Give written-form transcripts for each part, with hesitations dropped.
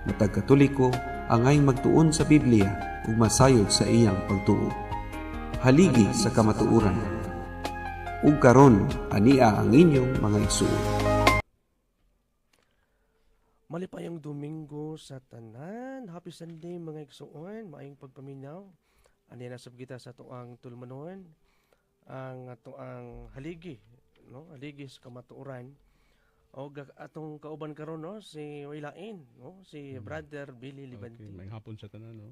matag Katoliko, angay magtuon sa Biblia ug masayod sa iyang pagtuo. Haligi sa kamatuoran. Ug karon ania ang inyong mga igsuon. Malipayong Domingo sa tanan. Happy Sunday mga igsuon, maayong pagpaminaw. Ani nasab kita sa tuang tulmanon ang atoang haligi, no? Haligi sa kamatuoran. O atong kauban karon, no, si Wailain, no, si Brother Billy Libanti. Okay, may hapon sa tanan, no.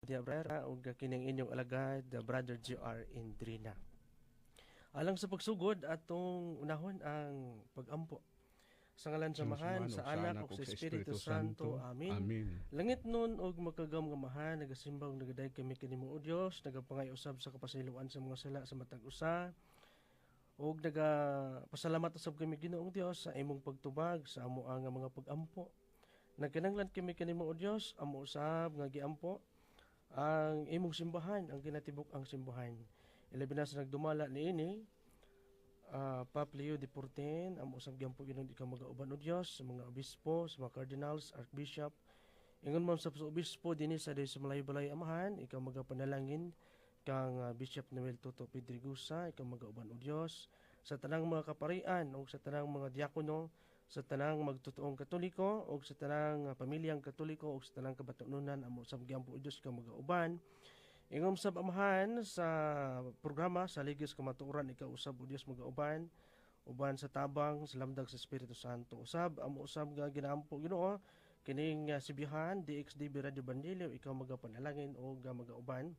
Dia brother og kining inyong alagad, Brother GR Indrina. Alang sa pagsugod atong unahon ang pagampo. Sa ngalan sa Mahan, sa Anak ug sa Espiritu Santo. Amen. Amen. Langit nun og makagam nga Mahan, nagasimba ug nagaday kami kanimo o Dios, nagapangay usab sa kapasayloan sa mga sala sa matag usa. Og nagapasalamat usab kami Ginoong Dios sa imong pagtubag sa amo nga mga pagampo. Nagkinahanglan kami kanimo o Dios, amo usab nga giampo ang imong simbahan, ang ginatibok ang simbahan. Ilabi na sa nagdumala niini, Pope Leo XIV, amo usab giampo Ginoong ikaw magauban o Dios sa mga obispo, sa mga cardinals, archbishop. Ingon man sa obispo dinhi sa Malayo-Balay Amahan, ikaw magapanalangin kang Bishop Noel Toto Pedregusa, ikaw magauban o Dios sa tanang mga kaparian o sa tanang mga diakono, sa tanang magtutuong Katoliko o sa tanang pamilyang Katoliko o sa tanang kabatununan, amo usab giampo o Dios ikaw magauban. Ingon sab amahan sa programa sa Ligis Kamatuoran, ikaw usab o Dios magauban, uban sa tabang sa lamdag sa Espiritu Santo. Usab amo usab nga ginaampo Ginoo kining sibihan DXDB Radio Bandilio, ikaw magapanalangin o magauban.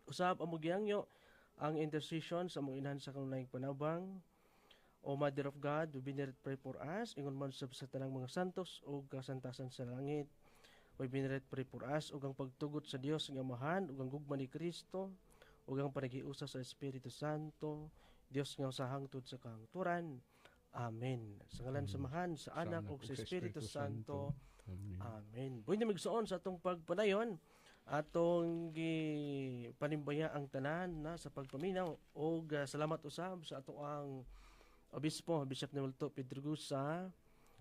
Usab amo gihangyo ang intercession sa among inhan sa kanunayng panabang. O Mother of God, we venerate pray for us. Ingon man sa tanang mga santos o kasantasan sa langit. We venerate pray for us ug ang pagtugot sa Dios nga Amahan ug ang gugma ni Kristo ug ang panagiusa sa Espiritu Santo, Dios nga usahang tud sa kahangturan. Amen. Sa ngalan sa Mahan, sa Anak ug sa Espiritu Santo. Amen. Buhay na magsuon sa atong pagpanayon, atong panimbaya ang tanan na sa pagpaminaw ug salamat usab sa atong Obispo Bishop Noel Toto Pedregusa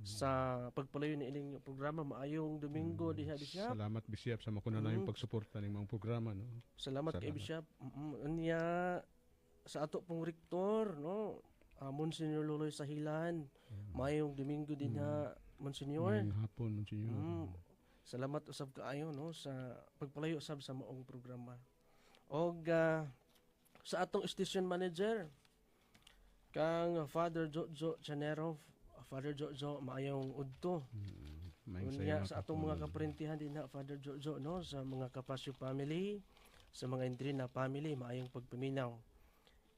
sa pagpalayo ni ining programa. Maayong Domingo diha Bishop. Salamat Bishop sa makuna na yung pagsuporta ning mga programa, no. Salamat kay Bishop. Unya sa ato pong rektor, no, Monsignor Loloy Sahilan. Maayong Domingo din ha, Monsignor. Maayong hapon, Monsignor. Salamat usab kaayo, no, sa pagpalayo usab sa maong programa. Og sa atong station manager kang Father Jojo Chanero, Father Jojo, maayong udto. Unya sa atong mga kaprintihan din na Father Jojo, no, sa mga Kapasyo family, sa mga Indrina family, maayong pagpaminaw.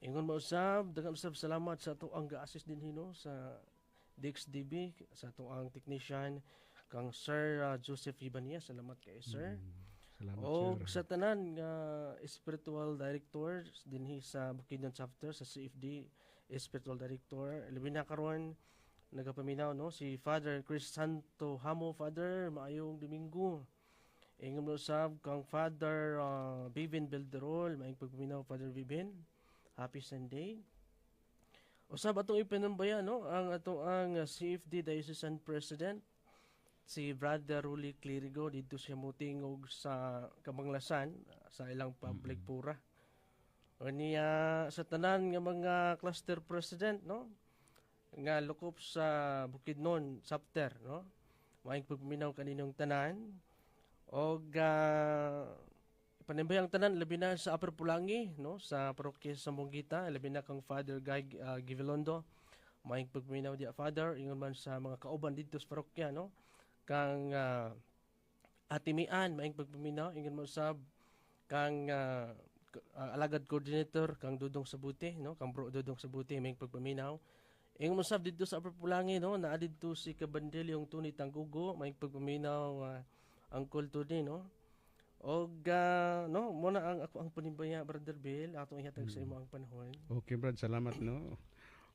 Ingon mausab, daghang usab salamat sa ato ang ga-assist din hino sa DXDB, sa ato ang technician kang Sir Joseph Ibania. Salamat kay Sir. Salamat, o sir. sa tanan nga spiritual director dinhi sa Bukidnon chapter sa CFD, spiritual director libina karon nagapaminaw, no, si Father Chris Santo Hamo. Father, maayong Domingo. Ingon mo sab kang Father Bivin Belderol, maayong pagpaminaw Father Bivin. Happy Sunday. Usab atong ipinambaya, no, ang atong ang CFD Diocesan President si Brother Ruli Clerigo. Dito siya mutingog sa Kamanglasan sa ilang public pura. O niya sa tanan nga mga cluster president, no, nga lukop sa Bukidnon chapter, no, maayong pagpaminaw kaninong tanan. O panimbayang tanan labi na sa Upper Pulangi, no, sa parokya sa Monggita, labi na kang Father Guy Givelondo, maayong pagpaminaw dia Father. Ingon man sa mga kauban dito sa parokya, no, kang Atimian, maayong pagpaminaw. Ingon mo sab kang alagad coordinator kang Dudong Sabuti, no, kang Bro Dudong Sabuti, maayong pagpaminaw. Ingon mo sab dito sa Upper Pulangi, no, naa dito si Kabandel yung Tuni Tanggugo, maayong pagpaminaw ang kulto din, no. Og no, muna ang ako ang panimbaya Brother Bill, atong ihatag sa imo ang panahon. Okay, Brad, salamat, no.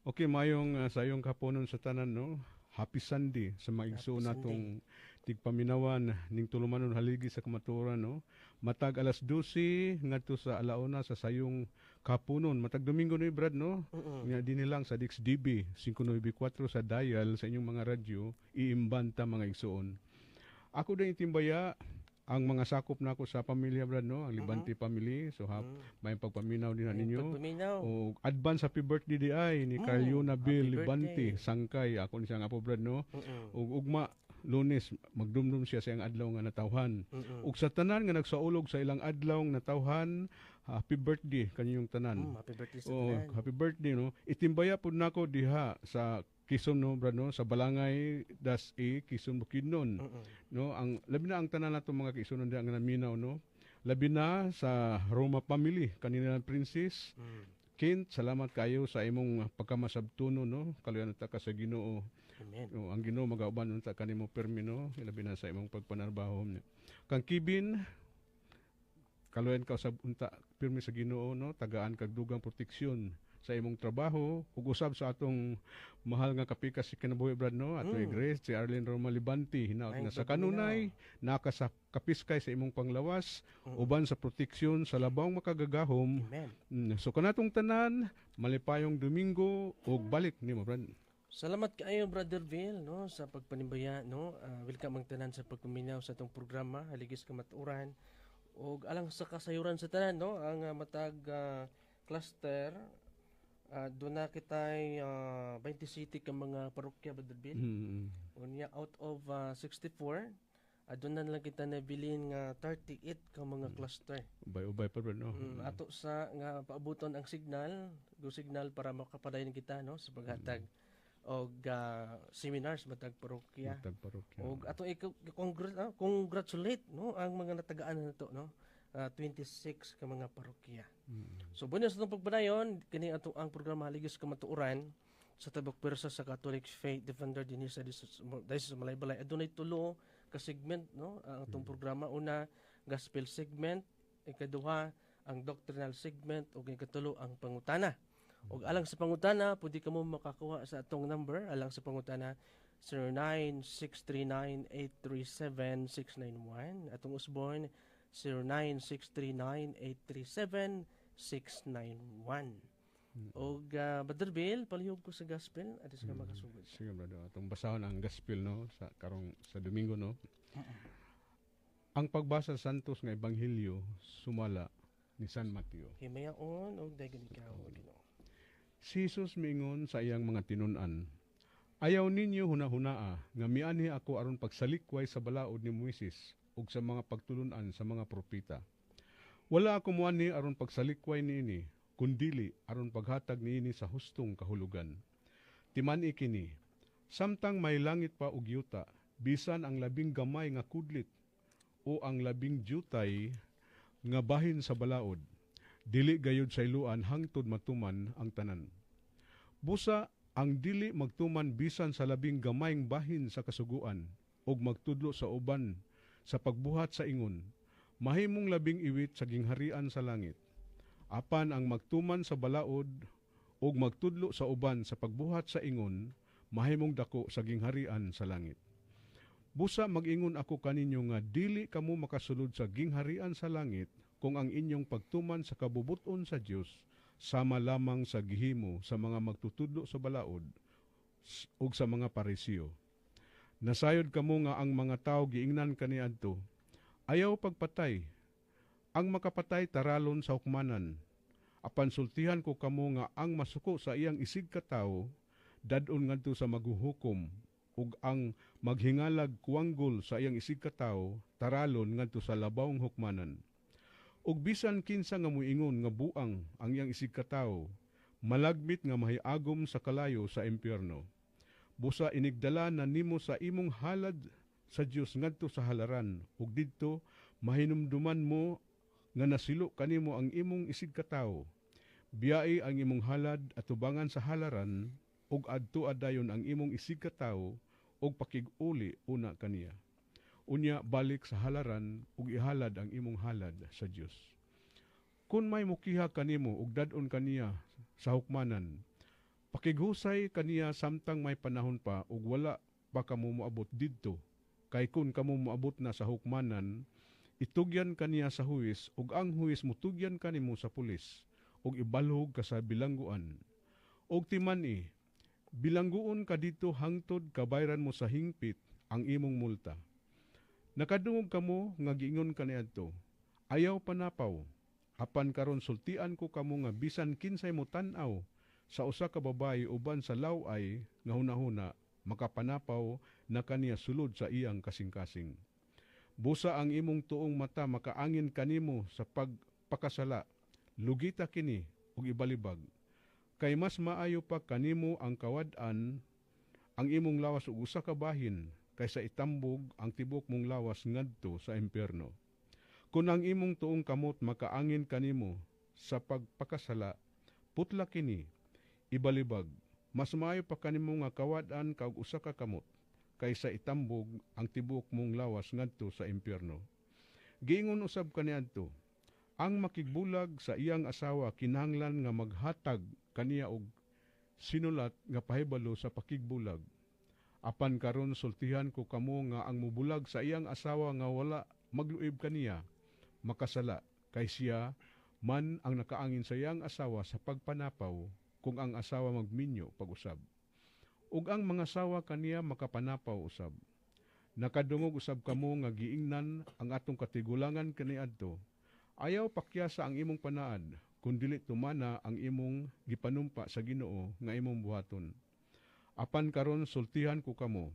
Okay, mayong sa iyong kapunon sa tanan, no. Happy Sunday sa mga igsoon natong tigpaminawan ning tulumanon haligi sa kamatuoran, no. Matag alas 12 ngadto sa alauna sa sayong kapunon. Matag Domingo ni Brad, no. Nga dinhi lang sa DXDB 594 sa dial sa inyong mga radyo, iimbanta mga igsoon. Ako din itimbaya ang mga sakop nako sa pamilya brad no, ang Libante family. So may pagpaminaw din na ninyo. Pagpaminaw. O advance happy birthday di ay ni Carliona happy Bill birthday. Libante Sangkay. Ako ni siyang apo brad no. Mm-mm. Ug ugma Lunes magdumdum siya sa iyang adlaw nga natawhan. Mm-mm. Ug sa tanan nga nagsaulog sa ilang adlaw nga natawhan, happy birthday kaninyong tanan. Happy birthday sa Oh, tanan. happy birthday no. Itimbaya pud nako diha sa Quezon no brad no, sa Balangay das Quezon Bukidnon. Mm-mm. No, ang labi na ang tanan nato mga Quezonon diha nga naminaw no. Labi na sa Roma family kanina Princess. Mm. Kent, salamat kayo sa imong pagkamasabtuno no. Kaluyan ta ka sa Ginoo. Amen. No, ang Ginoo magauban unta kanimo permi no. Labi na sa imong pagpanarbaho. Kang Kibin, kaluyan ka sa unta pirmi sa Ginoo no, tagaan kag dugang proteksyon sa imong trabaho ug usab sa atong mahal nga kapikas si kinabuhi brad no, ato Grace si Arlene Roma Libante hinaot Ay, nga sa pagpaminaw. kanunay naka sa kapiskay sa imong panglawas uban sa proteksyon sa labawng makagagahom. Amen. So kanatong tanan malipayong Domingo ug balik nimo brad. Salamat kaayo Brother Bill no sa pagpanimbaya no. Welcome ang tanan sa pagpaminaw sa atong programa Haligis ka Matuoran ug alang sa kasayuran sa tanan no ang matag cluster doon na kitay 20 city ka mga parokya Brother Bill. Unya out of 64 doon na lang kita nabilin nga 38 ka mga cluster. Ubay pa brad no. Ato sa nga paabuton ang signal, go signal para makapadayon kita no sa paghatag og seminars matag parokya. Matag parokya. Og ato congratulate no ang mga natagaan nato no. 26 ka mga parokya. So bunas itong pagpadayon kini ato ang programa Haligis ka Matuoran sa tabok pwersa sa Catholic Faith Defender dinhi sa Diocese sa Malaybalay. Adunay tulo ka segment no ang atong programa. Una, gospel segment, ikaduha ang doctrinal segment ug ikatulo ang pangutana. Ug alang sa pangutana, pwede ka mo makakuha sa atong number alang sa pangutana 09639837-691. Atong usborn 09639837-691. Og Brother Bill, palihog ko sa gospel at ka makasugod. Sige brother, atong basahon ang gospel no sa karong sa Domingo no. Ang pagbasa sa Santos nga Ebanghelyo sumala ni San Mateo. Himayaon og daygon ikaw Ginoo. Si Jesus miingon sa iyang mga tinun-an, ayaw ninyo hunahunaa nga mianhi ako aron pagsalikway sa balaod ni Moises ug sa mga pagtulun-an sa mga propeta. Wala ako muani aron pagsalikway niini, kundili aron paghatag niini sa hustong kahulugan. Timan-i kini, samtang may langit pa ug yuta, bisan ang labing gamay nga kudlit o ang labing jutay nga bahin sa balaod, dili gayud sa iluan hangtod matuman ang tanan. Busa ang dili magtuman bisan sa labing gamayng bahin sa kasuguan ug magtudlo sa uban sa pagbuhat sa ingon, mahimong labing iwit sa gingharian sa langit. Apan ang magtuman sa balaod ug magtudlo sa uban sa pagbuhat sa ingon, mahimong dako sa gingharian sa langit. Busa mag-ingon ako kaninyo nga dili kamo makasulod sa gingharian sa langit kung ang inyong pagtuman sa kabubuton sa Dios sama lamang sa gihimo sa mga magtutudlo sa balaod ug sa mga Parisiyo. Nasayod kamo nga ang mga tao giingnan kaniadto, ayaw pagpatay. Ang makapatay taralon sa hukmanan. Apan sultihan ko kamo nga ang masuko sa iyang isig ka tawo, dadon ngadto sa maghuhukom, ug ang maghingalag kuwanggol sa iyang isig ka tawo, taralon ngadto sa labawng hukmanan. Ug bisan kinsa nga muingon nga buang ang iyang isig ka tawo, malagmit nga mahiagom sa kalayo sa impyerno. Busa inigdala na nimo sa imong halad sa Dios ngadto sa halaran ug didto mahinumduman mo nga nasilo kanimo ang imong isig ka tawo. Biyai ang imong halad at tubangan sa halaran ug adto adayon ang imong isig ka tawo ug pakig-uli una kaniya. Unya balik sa halaran ug ihalad ang imong halad sa Dios. Kun may mukiha kanimo ug dadon kaniya sa hukmanan, pakighusay kaniya samtang may panahon pa ug wala pa kamo moabot didto. Kay kun kamo moabot na sa hukmanan, itugyan kaniya sa huwis ug ang huwis mutugyan kanimo sa pulis ug ibalhog ka sa bilangguan. Ug timan-i, bilangguon ka dito hangtod kabayran mo sa hingpit ang imong multa. Nakadungog kamo nga giingon kaniadto, ayaw panapaw, apan karon sultian ko kamo nga bisan kinsay mo tan-aw sa usa ka babayi uban sa laway nga hunahuna makapanapaw na kaniya sulod sa iyang kasing-kasing. Busa ang imong tuong mata makaangin kanimo sa pagpakasala, lugita kini ug ibalibag. Kay mas maayo pa kanimo ang kawad-an ang imong lawas ug usa ka bahin kaysa itambog ang tibok mong lawas ngadto sa impyerno. Kung ang imong tuong kamot makaangin kanimo sa pagpakasala, putla kini, ibalibag, mas maayo pa kanimo nga kawad-an kag usa ka kamot kaysa itambog ang tibok mong lawas ngadto sa impyerno. Giingon usab kaniadto, ang makigbulag sa iyang asawa kinahanglan nga maghatag kaniya og sinulat nga pahibalo sa pakigbulag. Apan karon sultihan ko kamo nga ang mubulag sa iyang asawa nga wala magluib kaniya, makasala kay siya man ang nakaangin sa iyang asawa sa pagpanapaw kung ang asawa magminyo pag-usab. Ug ang mga asawa kaniya makapanapaw usab. Nakadungog usab kamo nga giingnan ang atong katigulangan kaniadto. Ayaw pakyasa ang imong panaad, kundi tumana ang imong gipanumpa sa Ginoo nga imong buhaton. Apan karon sultihan ko kamo.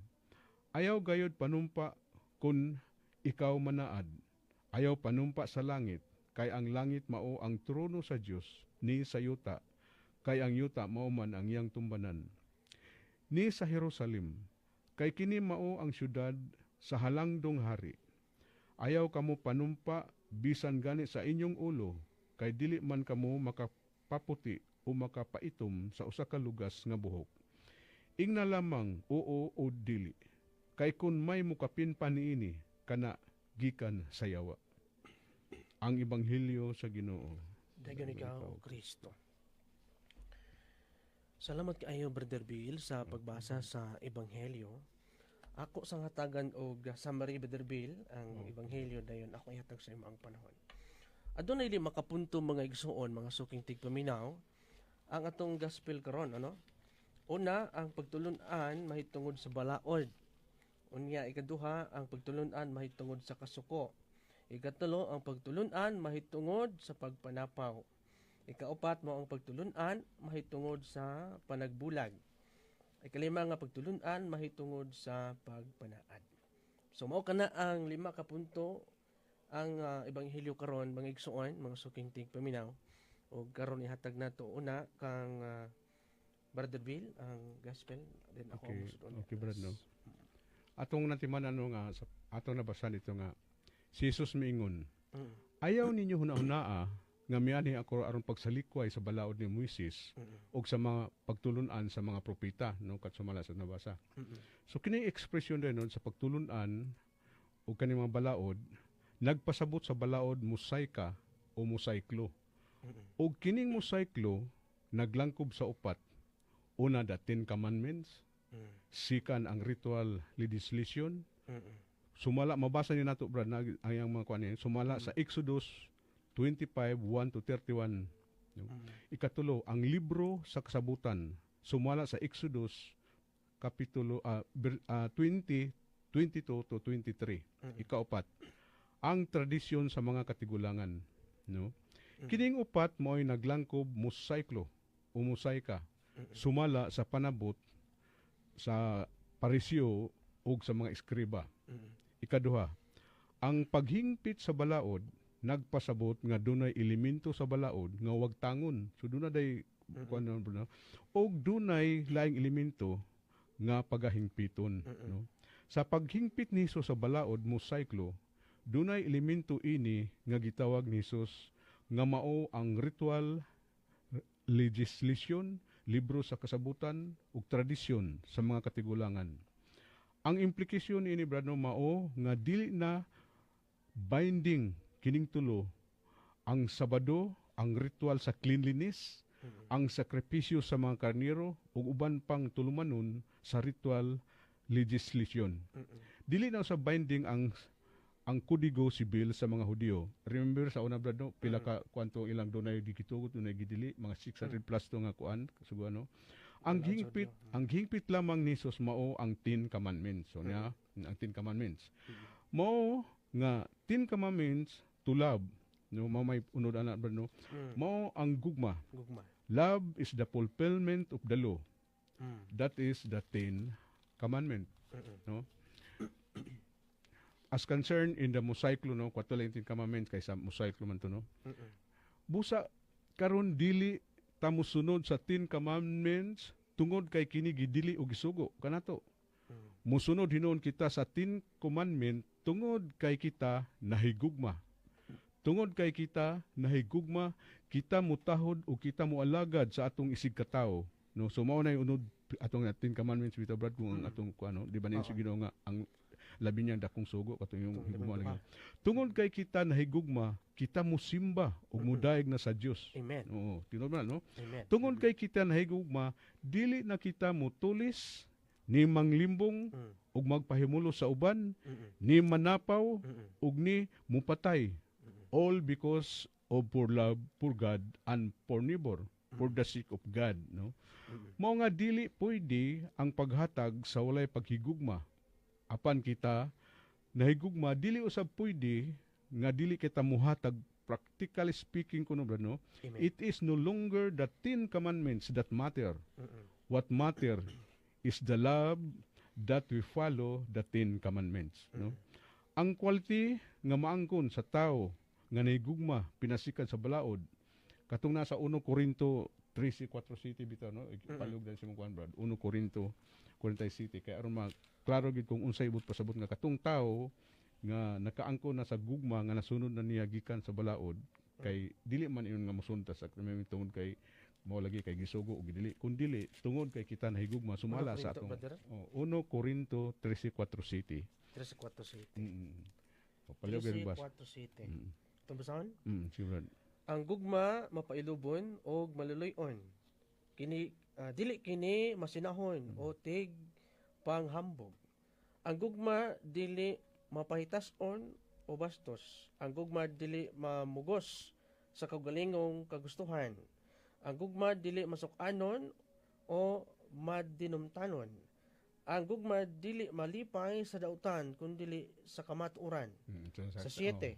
Ayaw gayud panumpa kun ikaw manaad. Ayaw panumpa sa langit, kay ang langit mao ang trono sa Dios, ni sa yuta, kay ang yuta mao man ang iyang tumbanan. Ni sa Jerusalem, kay kini mao ang syudad sa halangdong hari. Ayaw kamo panumpa bisan gani sa inyong ulo, kay dili man kamo makapaputi o makapaitom sa usa ka lugas nga buhok. Ingna lamang oo o dili, kay kun may mukapin pa niini, kana gikan sa yawa. Ang Ebanghelyo sa Ginoo. Dayon ikaw, Kristo. Salamat kaayo, Brother Bill, sa pagbasa sa Ebanghelyo. Ako sa hatagan og summary, Brother Bill, ang Ebanghelyo dayon ako ihatag sa imo ang panahon. Adunay lima ka punto mga igsuon, mga suking tigpaminaw, ang atong gospel karon, ano? Una, ang pagtulun-an mahitungod sa balaod. Unya, ikaduha, ang pagtulun-an mahitungod sa kasuko. Ikatulo, ang pagtulun-an mahitungod sa pagpanapaw. Ikaupat mo ang pagtulun-an mahitungod sa panagbulag. Ikalima nga pagtulun-an mahitungod sa pagpanaad. So mao kana ang lima ka punto ang ebanghelyo karon mga igsuon, mga suking tigpaminaw. O karon ihatag nato una kang Brother Bill ang gospel, then ako ang musunod. Okay, Brad, no? Atong natiman nga atong nabasan ito nga si Jesus miingon, ayaw ninyo huna-hunaa nga miani ako aron pagsalikway sa balaod ni Moises o sa mga pagtulunan sa mga propeta, no, kat sumala sa nabasa. So kini ekspresyon din no, sa pagtulunan o kani mga balaod, nagpasabot sa balaod mosaika o mosaiklo. O kining mosaiklo naglangkob sa upat. Una, the Ten Commandments. Sikan ang ritual legislation. Sumala, mabasa niyo nato, Brad, ang mga kuwanin. Sumala sa Exodus 25, 1-31. No? Ikatulo, ang libro sa kasabutan. Sumala sa Exodus Kapitulo 20, 22-23. Ikaapat, ang tradisyon sa mga katigulangan. No? Kining upat mo'y naglangkob mosaiklo o mosaika. Sumala sa panabot sa parisyo o sa mga eskriba. Ikaduha, ang paghingpit sa balaod nagpasabot nga dunay elemento sa balaod nga wag tangon. So dunay og dunay laing elemento nga pagahingpiton. No? Sa paghingpit ni Jesus sa balaod mosaiklo, dunay elemento ini nga gitawag ni Jesus nga mao ang ritual legislation, libro sa kasabutan ug tradisyon sa mga katigulangan. Ang implikasyon ini, Brad, no, mao nga dili na binding kining tulo ang Sabado, ang ritual sa cleanliness, ang sakripisyo sa mga karnero ug uban pang tulumanon sa ritual legislation. Dili na sa binding ang Kodigo Sibil sa mga Hudyo. Remember sa una, Brad, no, pila ka kwanto ilang dunay gitugot, dunay gidili, mga 600 plus to nga kuan, sugo ano. Ang hingpit lamang ni Jesus mao ang 10 commandments. So niya, ang 10 commandments. Mao nga 10 commandments to love. No, mao may unod ana brad no. Mao ang gugma. Gugma. Love is the fulfillment of the law. Mm. That is the 10 commandment. No? As concerned in the mosaiklo, no, kwato lang yung 10 commandments kaysa mosaiklo man to, no. Busa karon dili ta musunod sa 10 commandments tungod kay kini gidili og gisugo kanato. Musunod hinuon kita sa 10 commandment tungod kay kita nahigugma. Tungod kay kita nahigugma, kita mutahod o kita mualagad sa atong isig katawo. No, so mao na yung unod atong 10 commandments bitaw brad kung ang atong kuano, di ba niya sige nga ang labi niya dakong sugo katong yung higugma lang. Tungod kay kita nahigugma, kita musimba ug mudaig na sa Dios. Amen. Oo, tinod man no? Amen. Tungod kay kita nahigugma, dili na kita mutulis ni manglimbong ug magpahimulo sa uban, ni manapaw ug ni mupatay. All because of for love for God and for neighbor, for the sake of God, no? Mao nga dili pwede ang paghatag sa walay paghigugma. Apan kita nahigugma, dili usab pwede nga dili kita muhatag, practically speaking kuno brad no. Amen. It is no longer the 10 commandments that matter. What matter is the love that we follow the 10 commandments, no. Ang quality nga maangkon sa tao nga nahigugma pinasikan sa balaod katong nasa 1 Corinto 13:4 city bitaw no, ipalug dan si mong brad 1 Corinto 40 city kay aron klaro gid kung unsay ibot pasabot nga katong tao nga nakaangko na sa gugma nga nasunod na niya gikan sa balaod kay dili man iyon nga mosunta sa krimen tungod kay mao lagi kay gisugo og dili kun dili tungod kay kita nahigugma sumala sa atong 1 Corinto 13:4 city 13:4 city. Palihog gid bas 13:4 city. Itong basahan? si brad Ang gugma mapailubon og maluloy-on. Dili kini masinahon o tig panghambog. Ang gugma dili mapahitas-on o bastos. Ang gugma dili mamugos sa kaugalingong kagustuhan. Ang gugma dili masukanon o madinumtanon. Ang gugma dili malipay sa dautan kundi sa kamatuoran. Sa 7.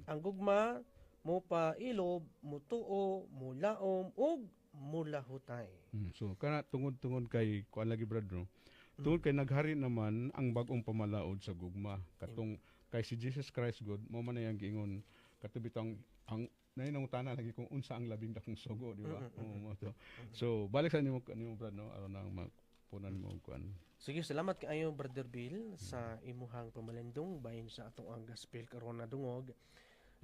Ang gugma mo pailob, mutuo, mulaom, ug mulahutay. So kana tungod kay kuan lagi brad no. Tungod kay naghari naman ang bag-ong pamalaod sa gugma katong kay si Jesus Christ God mo man yang giingon katubitang ang nainungtana lagi kung unsa ang labing dakong sugo, di ba? Oo, to. So balik sa nimo brad no aron nang magpunan mo kuan. Sige, salamat kaayo Brother Bill sa imuhang pamalandong bahin sa atong ang gospel karon na dungog.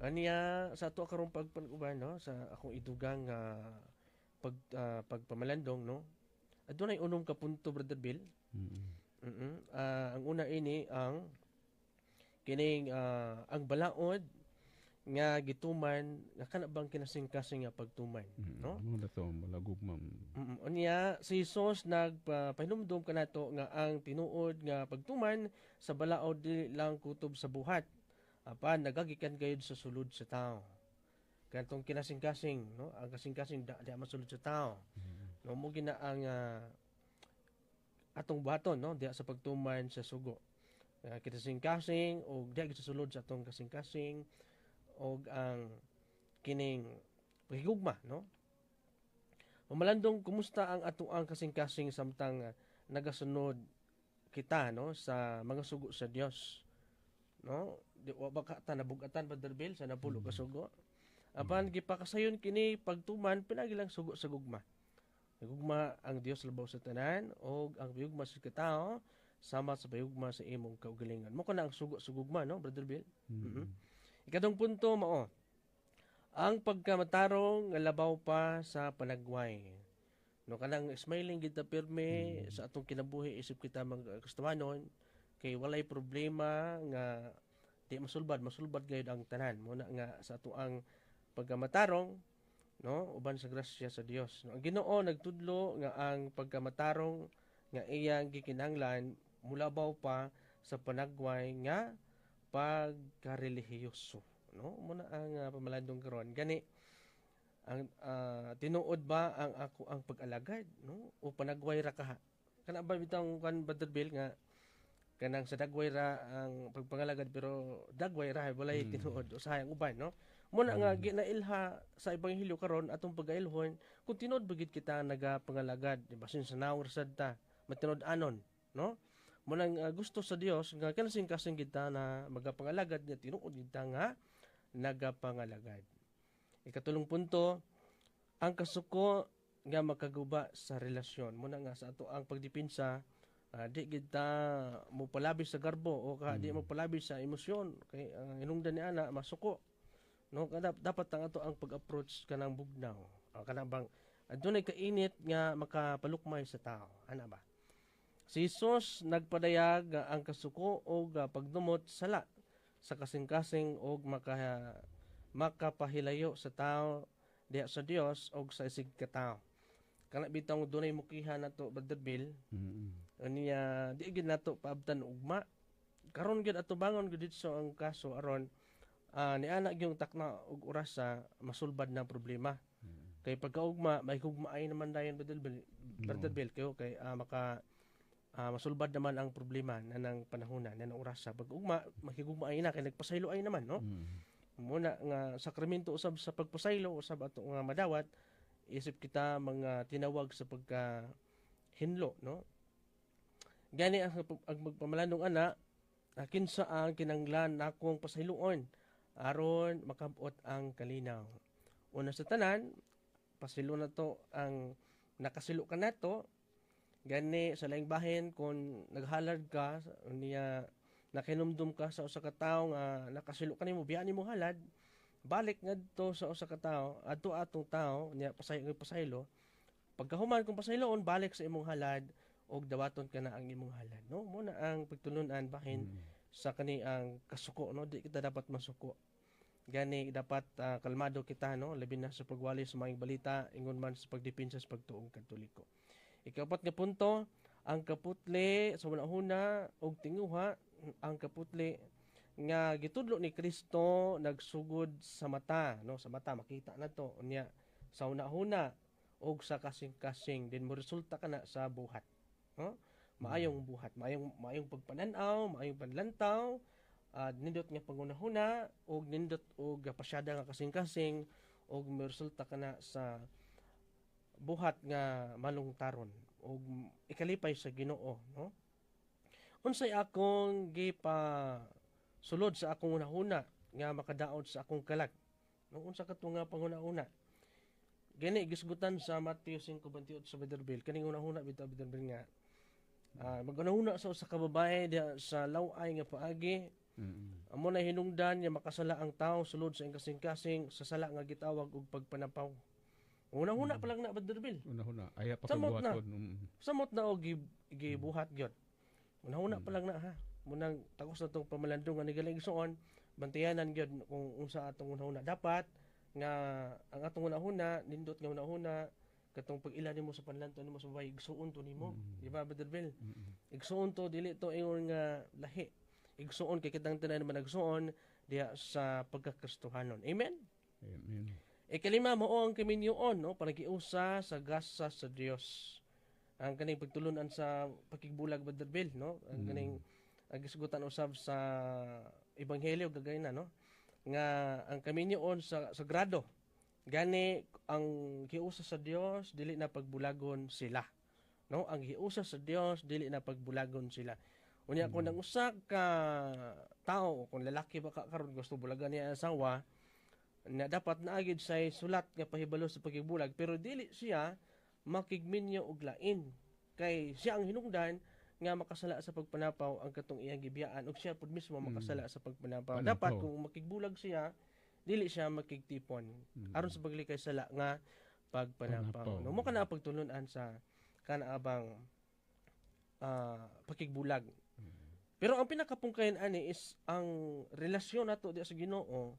Aniya sa ato karong pagpanuban no sa akong idugang pagpamalandong no. Adunay unom ka punto Brother Bill. Ang una ini ang kining ang balaod nga gituman nga kana bang kinasing-kasing nga pagtuman no. Mo dato malagugma. Unya si Jesus nagpahinumdom kanato nga ang tinuod nga pagtuman sa balaod dili lang kutob sa buhat apan nagagikan gayud sa sulod sa tao. Kantong kinasing-kasing no, ang kasing-kasing di masulod sa tao. No mo gina ang atong buhaton no diha sa pagtuman sa sugo. Kinasing-kasing og di sa sulod sa atong kasing-kasing og ang kining paghigugma no. Mamalandong kumusta ang atong ang kasing-kasing samtang nagasunod kita no sa mga sugo sa Dios. No? Di wa ba ka nabugatan Brother Bill sa napulo ka sugo. Apan gipakasayon kini pagtuman pinagilang sugo sa gugma. Gugma ang Dios labaw sa tanan og ang payugma sa katao sama sa payugma sa imong kaugalingon. Mo kana ang sugo sa gugma no Brother Bill. Ikatong punto mao. Ang pagkamatarong nga labaw pa sa panagway. No kanang smiling kita pirme sa atong kinabuhi isip kita mga Kristiyanon kay walay problema nga di masulbad gayud ang tanan mo na nga sa ato ang pagkamatarong no uban sa grasya sa Dios no. Ang Ginoo nagtudlo nga ang pagkamatarong nga iyang gikinahanglan mulabaw pa sa panagway nga pagkarelihiyoso no mo na ang pamalandong karon gani ang tinuod ba ang ako ang pag-alagad no o panagway ra kaha kana ba bitang kan Brother Bill nga kanang sa dagway ra ang pagpangalagad pero dagway ra walay tinuod usahay ang uban no. Muna nga ginailha sa ebanghelyo karon atong pagailhon kung tinuod bagid kita nagapangalagad di ba sin sa nawr sad ta matinud-anon no. Muna gusto sa Dios nga kanasing kasing kita na magapangalagad nga tinuod kita nga nagapangalagad. Ikatulong punto, ang kasuko nga makaguba sa relasyon. Muna nga sa ato ang pagdipinsa, di kita mo palabi sa garbo o di mo palabi sa emosyon kay hinungdan ni ana masuko. No, dapat ang ato ang pag-approach kanang bugnaw. Kanang bang adunay kainit nga makapalukmay sa tao. Ana ba? Si Jesus nagpadayag ang kasuko o pagdumot sala sa kasing-kasing o makapahilayo sa tao diha sa Dios o sa isig ka tao. Kana bitong dunay mukiha nato Brother Bill. Niya di gid nato paabtan ugma. Karon gid ato bangon gid so ang kaso aron ni ana gyung takna og oras sa masulbad na problema. Kay pagkaugma may hugmaay naman dayon Brother Bill kayo kay masulbad naman ang problema na ng panahon na ng oras sa pag-ugma makigugmaay na kay nagpasaylo ay naman no. Muna nga sakramento usab sa pagpasaylo usab ato nga madawat isip kita mga tinawag sa pagka hinlo no. Gani ang magpamalandong ana kinsa ang kinanglan nakong pasayloon aron makabot ang kalinaw. Una sa tanan pasilo na to ang nakasilo ka nato gani sa laing bahin kung naghalad ka niya nakinumdum ka sa usa ka tawo nga nakasilo kanimo biya nimo halad balik ngadto sa usa ka tawo adto atong tawo niya pasaylo pagkahuman kung pasayloon balik sa imong halad og dawaton ka na ang imong halad no mo na ang pagtulunan bahin sa kani ang kasuko no di kita dapat masuko gani dapat kalmado kita no labi na sa pagwali sa mga balita ingon man sa pagdepensa sa pagtuong katoliko. Ikapat nga punto ang kaputli sa una-una og tinguha ang kaputli nga gitudlo ni Kristo nagsugod sa mata no sa mata makita na to unya sa una-una og sa kasing-kasing din mo resulta kana sa buhat no maayong buhat maayong pagpanan-aw maayong panlantaw nindot nga pangunahuna og nindot og pasyada nga kasing-kasing og may resulta kana sa buhat nga malungtaron og ikalipay sa Ginoo no. Unsay akong sulod sa akong una-una nga makadaot sa akong kalag no unsa kadto nga panguna-una gani gisgutan sa Mateo 5:28 sa Brother Bill kaning una-una bitaw Brother Bill nga maguna-una sa usa ka babae diha sa law-ay nga paagi amo na hinungdan nga makasala ang tawo sulod sa kasing-kasing sa sala nga gitawag og pagpanapaw. Una-una pa lang na Brother Bill. Una-una. Aya pa pagbuhaton. Samot na o gibuhat gyud. Una-una pa lang na ha. Munang takos na tong pamalandong nga nigaling igsuon, bantayanan gyud kung unsa atong una-una dapat nga ang atong una-una nindot nga una-una katong pag-ila nimo sa panlanton nimo sa babae igsuon to nimo. Di ba Brother Bill? Igsuon to dili to ingon nga lahi. Igsuon kay kitang tanan man nagsuon diha sa pagkakristohanon. Amen. Amen. Ikalima mo ang kaminyoon no panagiusa sa gasa sa Dios. Ang kaning pagtulunan sa pakigbulag Brother Bill no ang kaning agisgutan usab sa ebanghelyo gagay na no nga ang kaminyoon sa sagrado gani ang giusa sa Dios dili na pagbulagon sila no ang giusa sa Dios dili na pagbulagon sila. Unya kung nang usa ka tao kung lalaki ba karon gusto bulagan niya asawa na dapat naagid say sulat nga pahibalo sa pagigbulag pero dili siya makigminyo og lain kay siya ang hinungdan nga makasala sa pagpanapaw ang katong iyang gibiyaan ug siya pud mismo makasala sa pagpanapaw. Dapat kung makigbulag siya dili siya makigtipon aron sa paglikay sala nga pagpanapaw. No mo kana pagtulunan sa kanaabang pakigbulag. Pero ang pinakapungkayan ani is ang relasyon nato di sa Ginoo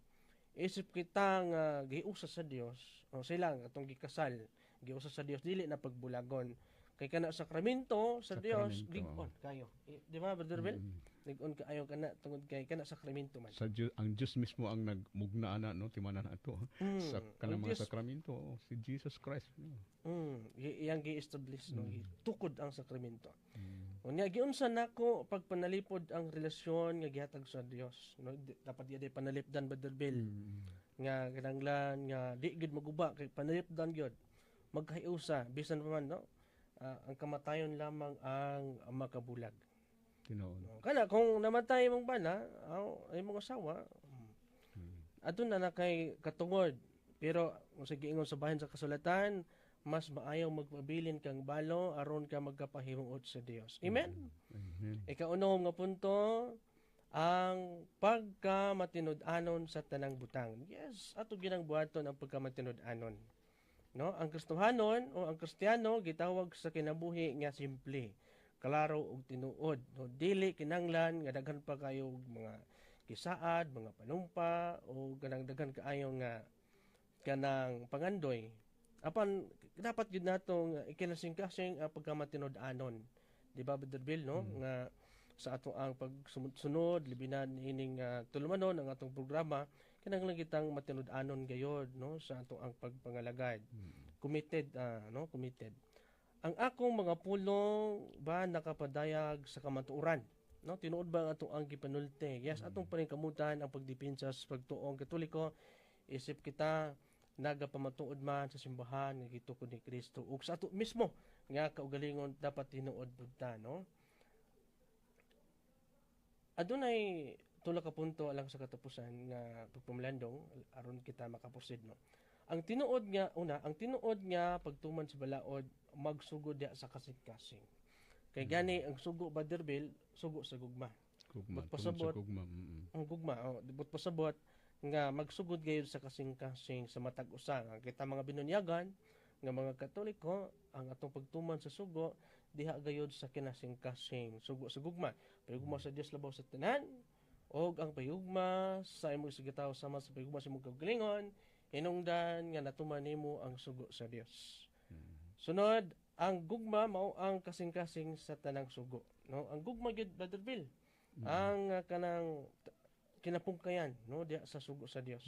isip kita nga giusa sa Dios o sila nga atong gikasal giusa sa Dios dili na pagbulagon kay kana sakramento sa Dios lig-on kayo di ba Brother Bill lig-on kaayo kana tungod kay kana sakramento man sa Diyos, ang Dios mismo ang nagmugna ana no timanan ato sa kanang mga sakramento si Jesus Christ iyang gi-establish no tukod ang sakramento Unya giunsa nako pagpanalipod ang relasyon nga gihatag sa Dios, no? Dapat di panalipdan Brother Bill. Nga kinahanglan nga di gid maguba kay panalipdan gyud. Magkahiusa bisan pa man, no? Ang kamatayon lamang ang makabulag. Tinuod. Kana kung namatay mong bana, ay mong asawa, adto na kay katungod. Pero kung sa giingon sa bahin sa kasulatan, mas maayaw magpabilin kang balo aron ka magkapahimungod sa Dios. Amen. Amen. Ikaunom nga punto, ang pagkamatinud-anon sa tanang butang. Yes, ato ginang buhaton ang pagkamatinud-anon. No, ang Kristohanon o ang Kristiyano gitawag sa kinabuhi nga simple, klaro ug tinuod. No, dili kinanglan nga daghan pa kayo og mga kisaad, mga panumpa o kanang daghan kaayo nga kanang pangandoy. Apan dapat gyud nato nga ikinasing-kasing ang pagkamatinud-anon. Di ba Brother Bill, no? Nga sa ato ang pagsunod libinan ining tulumanon ang atong programa kinahanglan kitang matinud-anon gayod, no, sa ato ang pagpangalagad. Committed, no, committed. Ang akong mga pulong ba nakapadayag sa kamatuoran, no? Tinuod ba ang atong ang gipanulti? Yes, atong paningkamutan ang pagdepensa sa pagtuong Katoliko. Isip kita nagapamatuod man sa simbahan nga gitukod ni Kristo ug sa ato mismo nga kaugalingon dapat tinuod budta, no? Adunay tula ka punto alang sa katapusan nga pagpamlandong aron kita makaproceed, no. Ang tinuod nga ang tinuod nga pagtuman sa balaod magsugod diha sa kasing-kasing. Kay gani ang sugo Brother Bill, sugo sa gugma. Gugma. Magpasabot. Gugma. Ang gugma, dibot pasabot nga magsugod gayud sa kasing-kasing sa matag usa. Kita mga binunyagan nga mga Katoliko, ang atong pagtuman sa sugo diha gayud sa kinasing-kasing sugo sa gugma. Payugma sa Dios labaw sa tanan, og ang payugma sa imong sigataw sama sa payugma sa imong kaugalingon, hinungdan nga natuman nimo ang sugo sa Dios. Sunod, ang gugma mao ang kasing-kasing sa tanang sugo, no? Ang gugma gyud Brother Bill, ang kanang kinapungkayan, no, diha sa sugo sa Dios.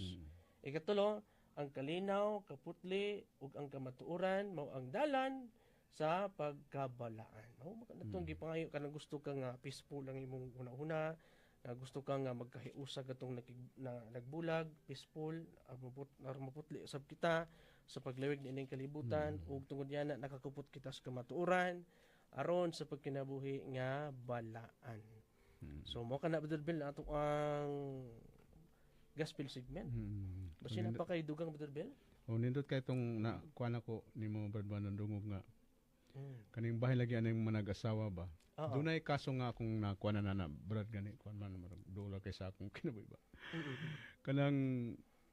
Ikatulo, ang kalinaw, kaputli ug ang kamatuoran mao ang dalan sa pagkabalaan. No, makadtong gipangayo kanang gusto ka nga peaceful ang imong una-una, gusto ka nga magkahiusag atong nagbulag, peaceful, maputli sab kita sa paglawig niining kalibutan ug tungod yana nakakupot kita sa kamatuoran aron sa pagkinabuhi nga balaan. So mo kana Brother Bill ato ang gospel segment. Basi na pa kay dugang Brother Bill? O nindot kay tong na kuan ako nimo Brad Manandungog nga kaning bahay lagi anang manag-asawa ba. Dunay kaso nga akong nakuha na Brad gani kuan man dola kay sa akong kinabuhi ba. Kanang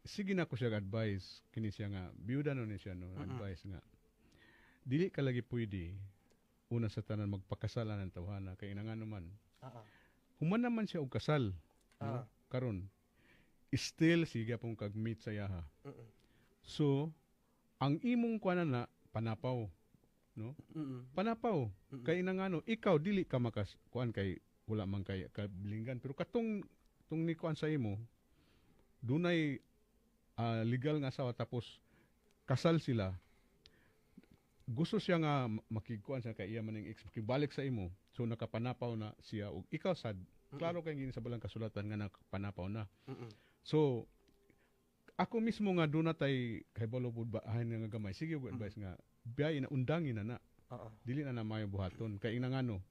sige na ko siya advice kini siya nga biyuda no ni siya no advice nga dili ka lagi pwede una sa tanan magpakasalan ng tawhana kay nangano man. Human naman siya og kasal. No? Karon still sige pong kag-meet sa yaha. So ang imong kuan na panapaw, no? Panapaw. Kay nangano ikaw dili ka makas kuan kay wala man kay kabilinggan pero katong ni kuan sa imo dunay legal nga asawa tapos kasal sila. Gusto siya nga makikuan siya kay iya maning ex makibalik sa imo. So nakapanapaw na siya ug ikaw sad klaro kay gini sa balang kasulatan nga nakapanapaw na. So ako mismo nga do na tay kay balobod ba nga gamay sige og advice nga biyay na undangin na. Dili na mayo buhaton kay ingangano.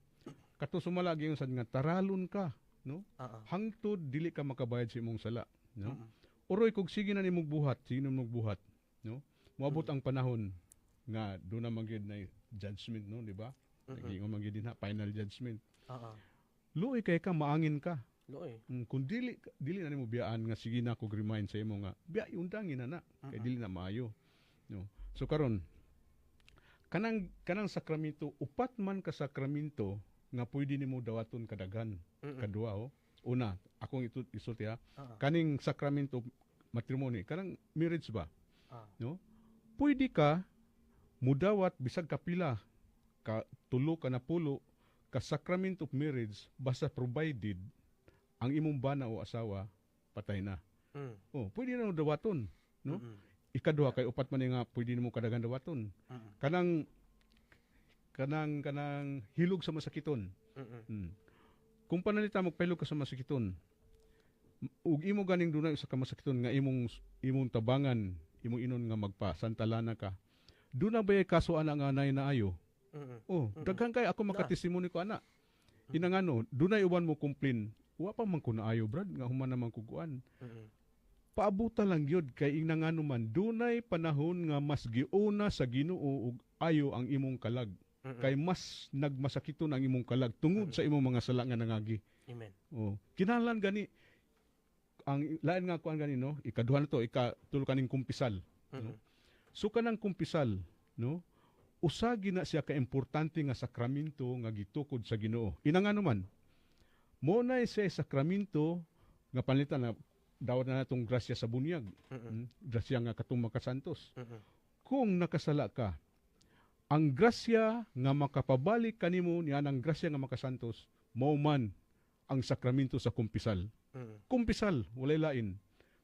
Kato sumala gyud sad nga taralon ka, no? Hangtod dili ka makabayad sa imong sala, no? Uroy kog sige na nimong buhat, sige na nimong buhat, no? Moabot ang panahon nga do na magyud na judgment, no, di ba? Nagingon man gyud dinha final judgment. Luoy kay ka maangin ka. Luoy. Kung dili na nimo biyaan nga sige na kog remind sa imo nga biya undangin na kay dili na maayo, no? So karon kanang sakramento upat man ka sakramento nga pwede nimo dawaton kadaghan. Kadua una, akong isulti ha. Kaning sakramento matrimony, kanang marriage ba? No? Pwede ka mudawat bisag kapila ka tulo ka na pulo ka sacrament of marriage basta provided ang imong bana o asawa patay na. Pwede na dawaton, no? Ikaduha kay upat man nga pwede nimo kadaghan dawaton. Kanang hilog sa masakiton. Hmm. Kung panalita mo pahilo ka sa masakiton, ug imo ganing dunay usa ka masakiton nga imong tabangan, imong inon nga magpasantalana ka. Duna ba kaso ana nga nay naayo? Oh, daghan kay ako makatestimony ko ana. Inangano, dunay uban mo complain. Wa pa man ko naayo brad nga human naman kuguan. Paabuta lang yun kay inangano man dunay panahon nga mas giuna sa Ginoo ug ayo ang imong kalag. Kay mas nagmasakiton ang imong kalag tungod sa imong mga sala nga nangagi. Amen. Oh, kinahanglan gani ang lain nga kuan gani no, ikaduha na to, ikatulo kaning kumpisal. No? So kanang kumpisal, no? Usa gina siya ka importante nga sakramento nga gitukod sa Ginoo. Inangano man mo na siya sakramento nga palitan na dawat na natong grasya sa bunyag. Grasya nga katong makasantos. Kung nakasala ka, ang grasya nga makapabalik kanimo niya ang grasya nga makasantos, mao man ang sakramento sa kumpisal. Kumpisal, walay lain.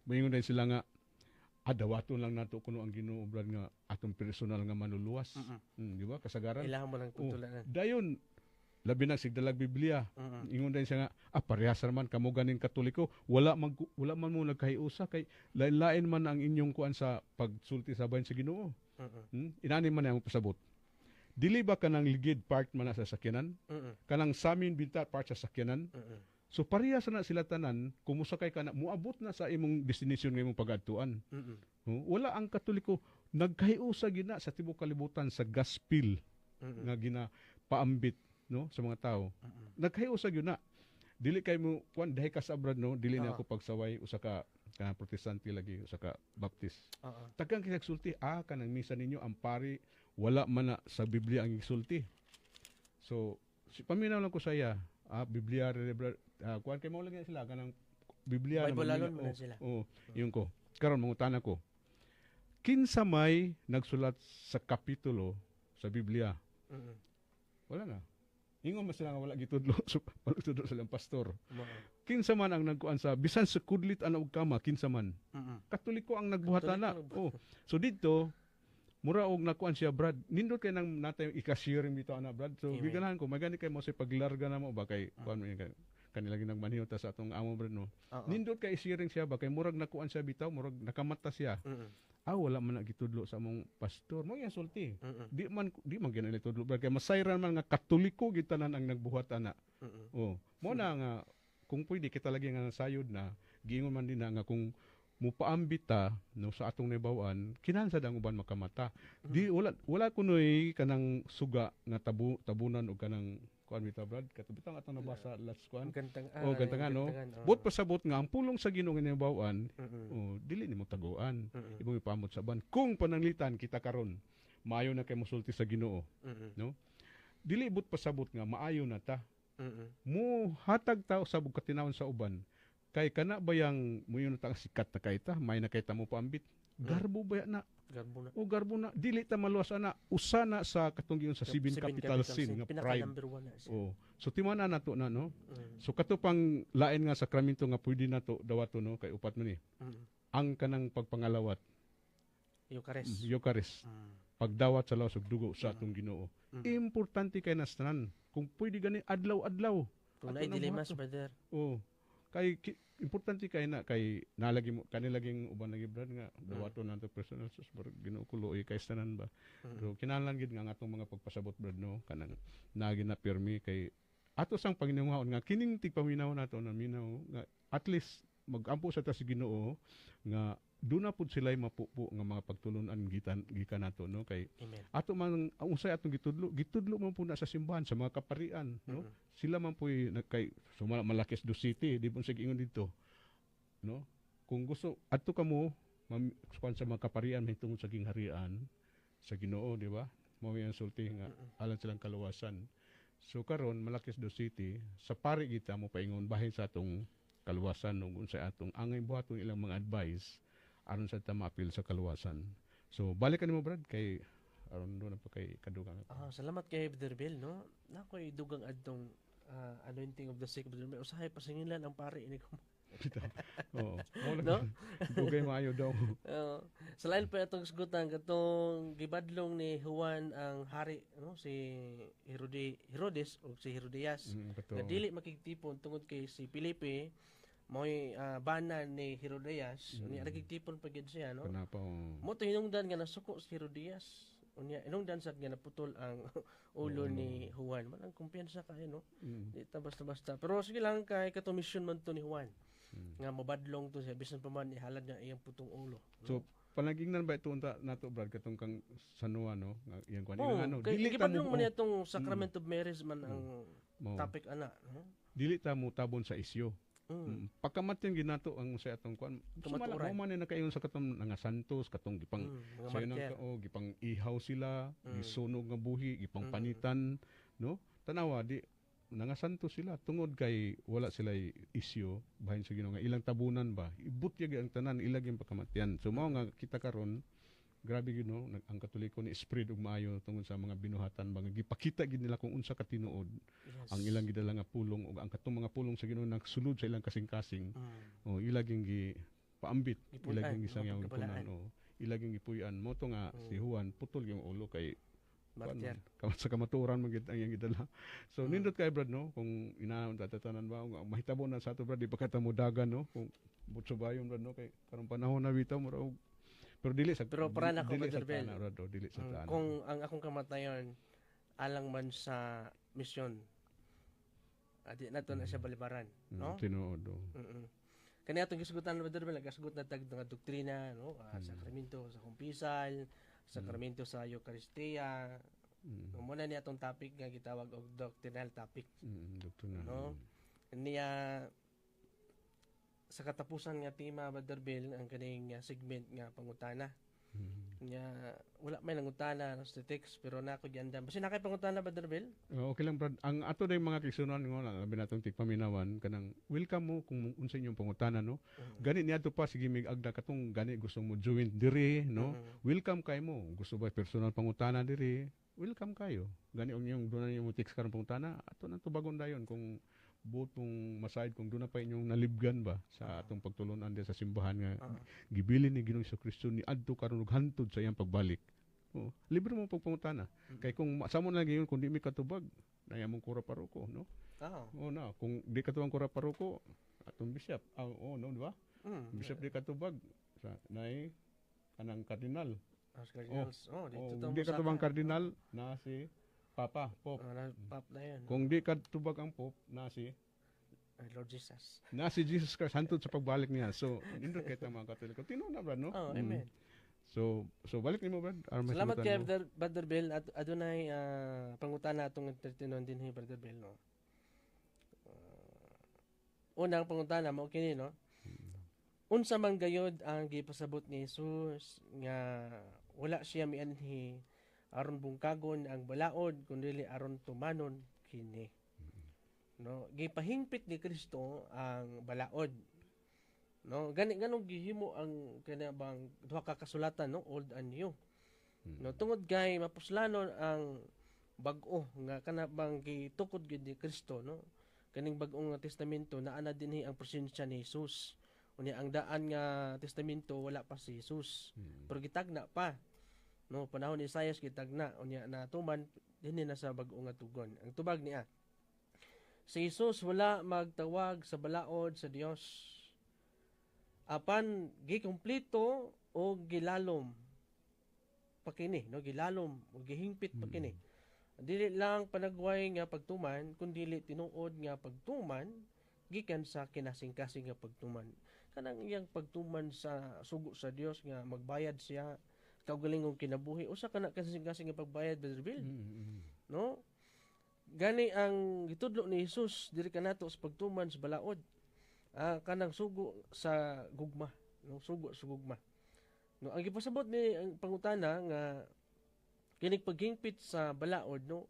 Moingon din sila nga dawaton lang nato kuno ang Ginoo brad nga atong personal nga manuluwas. Di ba? Kasagaran. Kailangan mo lang tutulanan. Dayon labi na sigdalag Biblia. Ingon din siya nga parehas man kamo ganing Katoliko, wala man mo nagkahiusa kay lain-lain man ang inyong kuan sa pagsulti sa bahin sa Ginoo. Inani man ang pasabot. Dili ba kanang ligid part man na sa sakyanan? Kanang samin binta part sa sakyanan? So parehas na sila tanan, kumusakay ka na, muabot na sa imong destination ng imong pag-adtuan. Wala ang Katoliko nagkahiusa gina sa tibuok kalibutan sa gospel nga gina paambit no sa mga tao. Nagkahiusa gyud na. Dili kay mo kuan dahi ka sa abroad no, dili na ako pagsaway usa ka protestante lagi usa ka baptist. Tagang kinagsulti kanang misa ninyo ang pari wala man na sa Biblia ang isulti. So paminaw lang ko sa iya, Biblia kuan kay mo lagi sila kanang Biblia Bible alone man sila. Iyon ko. Karon mangutana ko. Kinsa may nagsulat sa kapitulo sa Biblia? Wala na. Ingon man sila nga wala gitudlo so palutudlo silang pastor. Kinsa man ang nagkuan sa bisan sa kudlit ana og kama kinsa man. Katoliko ang nagbuhatana. So dito mura og nakuan siya brad. Nindot kay nang natay ika-sharing bitaw ana brad. So giganahan ko magani kay mo sa paglarga na mo ba kay kuan man kanila ginang maniho ta sa atong amo brad no. Nindot kay sharing siya ba kay murag nakuan siya bitaw murag nakamata siya. Wala man na gitudlo sa among pastor. Mo yang sulti. Di man ginali tudlo brad kay masayran man nga Katoliko gitanan ang nagbuhat ana. Mo na nga kung pwede kita lagi nga sayod na giingon man din na nga kung mupaambita no sa atong nabawan kinahanglan ang uban makamata. Di wala kunoy kanang suga nga tabunan og kanang kuan bitaw brad katubitang atong nabasa last kuan Gantang no bot pasabot nga ang pulong sa Ginoo nga nabawan dili nimo taguan imong ipamot sa ban kung pananglitan kita karon maayo na kay mosulti sa Ginoo no dili bot pasabot nga maayo na ta mo hatag ta usab og katinawon sa uban kay kana bayang muyon ta sikat na kay ta may na kay ta mo paambit garbo ba na garbo na dili ta maluwas ana usa na sa katunggion sa Seven Capital Sin nga pride so timana nato na no so kato pang lain nga sakramento nga pwede nato dawato no kay upat man ni ang kanang pagpangalawat Eucharist pagdawat sa lawas ug dugo sa atong Ginoo importante kay nastanan kung pwede gani adlaw-adlaw kung naay dilemas brother kay importante kay na kay nalagi mo kanilaging uban lagi brad nga dawato nanto personal sus bar ginukulo kay tanan ba pero kinahanglan gid nga atong mga pagpasabot brad no kanang nagi na permi kay ato sang Panginoon nga kining tigpaminaw nato na minaw nga at least magampo sa ta si Ginoo nga duna pud sila'y mapupo nga mga pagtulunan gikan nato no kay ato man ang usay atong gitudlo man po na sa simbahan sa mga kaparian no sila man po kay malakis do city di po sige ingon dito no kung gusto adto kamo sa mga kaparian mahitungod sa gingharian sa Ginoo di ba mao yang sulti nga alang silang kaluwasan so karon malakis do city sa pari kita mo paingon bahin sa atong kaluwasan ug unsay atong angay buhaton ilang mga advice aron sa tamapil sa kaluwasan. So balikan nimo brad kay aron do na pa kay kadugang. Salamat kay Brother Bill no. Nakoy dugang adtong anointing of the sick Brother Bill. Usahay pasingilan ang pare ini ko. No? Dugay maayo daw. Sa lain pa itong sagutan katong gibadlong ni Juan ang hari no si Herodes o si Herodias Kato. nga dili makigtipon tungod kay si Felipe mo'y banan ni Herodias unya nagigtipon pa gyud siya no. Kana pa. Mo to hinungdan nga nasuko si Herodias. Unya hinungdan sad nga naputol ang ulo ni Juan. Man ang kumpiyansa kayo no. Di ta basta-basta. Pero sige lang kay katong mission man to ni Juan. Nga mabadlong to siya bisan pa man ihalad niya iyang putong ulo. So panagingnan ba ito unta nato brad katong kang Sanua no nga iyang kwan Oh, ano kay dili ta gibadlong mo man itong Sacrament of Marriage man ang topic ana. dili ta mo tabon sa isyo. Pagkamatin ginato ang sa atong kwan. Kamatuoran. Mo man na kayon sa katong nga santos katong gipang Mga sayo nang martir. gipang ihaw sila, gisunog nga buhi, gipang panitan, no? Tanawa di nga santos sila tungod kay wala sila isyo bahin sa Ginoo nga ilang tabunan ba. Ibutyag ang tanan ilag yung pagkamatian. So mao nga kita karon grabe gyud no ang Katoliko ni spread og maayo tungod sa mga binuhatan ba nga gipakita gid nila kung unsa ka tinuod ang ilang gidala nga pulong ug ang katong mga pulong sa Ginoo nagsulod sa ilang kasing-kasing o ilag yung gi paambit ilag yung gisangyaw punan o ilag yung gipuy-an mo to nga si Juan putol yung ulo kay Martir. sa kamaturan man gid ang iyang gidala so nindot kay brad no kung inaon tatatanan ba kung mahitabo na sa ato brad di pa kita modagan no kung butso bayon brad no kay karong panahon na bitaw mo raw pero dili sa Pero para na ko dili sa Brother Bel. tana, Brad, dili sa tana. Kung ang akong kamatayon alang man sa misyon. Adi na to na siya balibaran, no? Tinuod. Oh. Kani atong gisugutan Brother Bel, nagasugot na tag nga doktrina, no? Sakramento sa kumpisal, sakramento sa Eucharistia. Muna ni atong topic nga gitawag og doctrinal topic, Doktor na. no? Niya sa katapusan nga tema Brother Bel ang kaning segment nga pangutana. Nya wala may nangutana sa text pero nako giandam. Basi na kay pangutana Brother Bel? Okay lang brad. Ang ato day mga kisunan ngo lang labi natong tigpaminawan kanang welcome mo kung unsa inyong pangutana no. Gani niadto pa sige mig agda katong gani gusto mo join diri no. Welcome kay mo. Gusto ba personal pangutana diri? Welcome kayo. Gani ang inyong doon na mo text karon pangutana ato nang tubagon dayon kung buot mong masaid kung doon na pa inyong nalibgan ba sa atong pagtulunan sa simbahan nga gibilin ni Ginoong Kristo ni adto karon og hantod sa iyang pagbalik. Oh, libre mo pagpangutana. Kay kung samo na ngayon kung di mi katubag, naya mong kura paroko, no? Oh na, kung di katubag kura paroko, atong bishop. No, di ba? Bishop di katubag sa nay kanang kardinal. Di katubag kardinal na si Papa, Pope. Pop na yun. Kung di katubag ang Pope, na si Lord Jesus. Na si Jesus Christ hantod sa pagbalik niya. So, nindot kay ta mga Katoliko. Tinuod na brad, no? Amen. So balik nimo brad. Salamat kay Brother Bel at adunay pangutana atong entertainon din hi Brother Bel no. Unang pangutana mao kini no. Unsa man gayod ang gipasabot ni Jesus nga wala siya mianhi aron bungkagon ang balaod kundi aron tumanon kini. No, gipahingpit ni Kristo ang balaod. No, ganong gihimo ang kanabang duha ka kasulatan no, Old and New. No, tungod kay mapuslanon ang bag-o nga kanabang gitukod gid ni Kristo no. Kaning bag-ong nga testamento naa na dinhi ang presensya ni Jesus. Unya ang daan nga testamento wala pa si Jesus. Pero gitagna pa. No, panahon ni Isaias gitagna unya natuman dinhi na sa bag-o nga tugon. Ang tubag niya si Jesus wala magtawag sa balaod sa Dios. Apan gikumpleto o gilalom pakini, no, gilalom o gihingpit pakini. Dili lang panagway nga pagtuman, kundi tinuod nga pagtuman gikan sa kinasing-kasing nga pagtuman. Kanang iyang pagtuman sa sugo sa Dios nga magbayad siya kaugalingong kinabuhi usa kana kasing-kasing nga pagbayad Brother Bill. No? Gani ang gitudlo ni Jesus diri kanato sa pagtuman sa balaod. Kanang sugo sa gugma, no, sugo sa gugma. No, ang gipasabot ni ang pangutana nga kining paghingpit sa balaod no,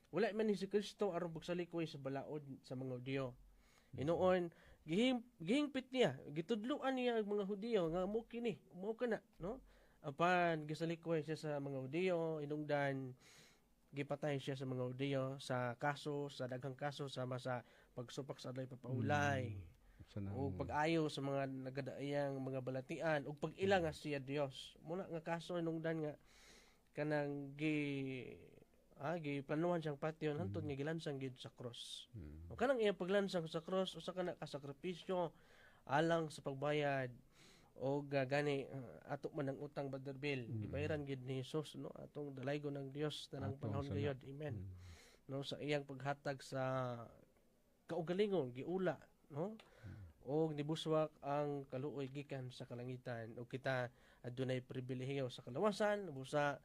wala man ni si Kristo aron pagsalikoy sa balaod sa mga Hudiyo. Inoon gihingpit niya, gitudloan niya ang mga Hudiyo nga mo kini, mo kana, no? Apan gisalikoy siya sa mga Hudiyo, inungdan gipatay siya sa mga Hudiyo sa kaso, sa daghang kaso sama sa pagsupak sa adlay papaulay. o pag-ayo sa mga nagadaayang mga balatian ug pag-ila nga siya Dios. Muna nga kaso nungdan nga kanang gi planuhan siyang patyon hantod nga gilansang gid sa cross. O kanang iyang paglansang sa cross usa ka na ka sakripisyo alang sa pagbayad o gani ato man ang utang Brother Bill gibayaran gid ni Jesus no atong dalaygon ng Dios tanang panahon gayud. Amen. No sa iyang paghatag sa kaugalingon giula no og nibuswak ang kaluoy gikan sa kalangitan ug kita adunay pribilehiyo sa kalawasan busa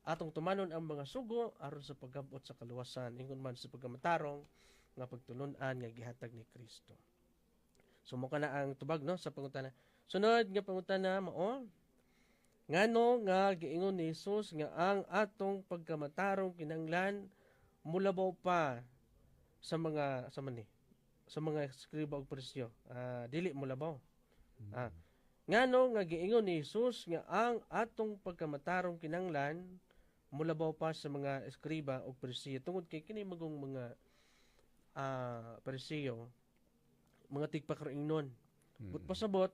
atong tumanon ang mga sugo aron sa pagabot sa kaluwasan ingon man sa pagkamatarong nga pagtulun-an nga gihatag ni Kristo. So mo kana ang tubag no sa pangutana. Sunod nga pangutana mao ngano nga giingon ni Jesus nga ang atong pagkamatarong kinahanglan mulabaw pa sa mga sa mga eskriba ug pariseo. Dili mulabaw. Ngano nga giingon ni Jesus nga ang atong pagkamatarong kinahanglan mulabaw pa sa mga eskriba ug pariseo tungod kay kini magong mga pariseo mga tigpakaringnon. But pasabot